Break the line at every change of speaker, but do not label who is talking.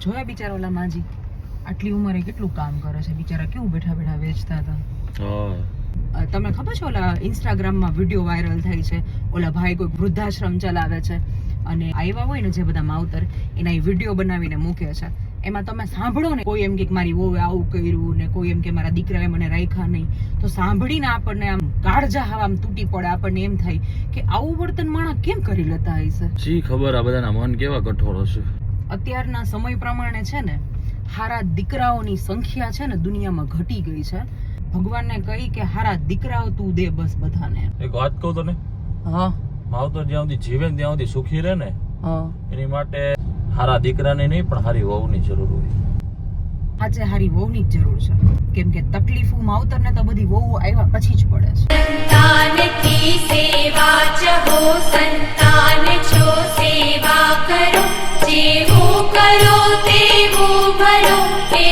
જોયા બિચારા ઓલા માજી આટલી ઉંમરે કેટલું કામ કરે છે બિચારા, કેવું બેઠા બેઠા વેચતા હતા. તમને ખબર છે ઓલા ઇન્સ્ટાગ્રામમાં વિડીયો વાયરલ થાય છે, ઓલા ભાઈ કોઈ વૃદ્ધાશ્રમ ચલાવે છે અને આવ્યા હોય ને જે બધા માવતર એના વિડીયો બનાવીને મૂકે છે. એમાં તમે સાંભળો ને, કોઈ એમ કે મારી વહુએ આવું કર્યું ને કોઈ એમ કે મારા દીકરાએ મને રાખ્યા નહીં, તો સાંભળીને આપણને આમ કાળજા હવા આમ તૂટી પડે. આપણને એમ થાય કે આવું વર્તન માણસ કેમ કરી લેતા હશે.
જી ખબર, આ બધાના મન કેવા કઠોર હશે.
અત્યારના સમય પ્રમાણે છે ને હારા દીકરાઓની સંખ્યા છે ને દુનિયામાં ઘટી ગઈ છે. ભગવાનને કહી કે હારા દીકરાઓ તું દે બસ બધાને.
એક વાત કહું તને,
હા
માવતર જ્યાં સુધી જીવે ને ત્યાં સુધી સુખી રહે ને,
હા
એની માટે હારા દીકરાને નહીં પણ હારી વહુની જરૂર હોય.
આજે હારી વહુની જ જરૂર છે, કેમ કે તકલીફો માવતરને તો બધી વહુ આવ્યા પછી જ પડે છે.
संतान की सेवा चहो संतान छो सेवा करो जेवो करो तेवो भरो हे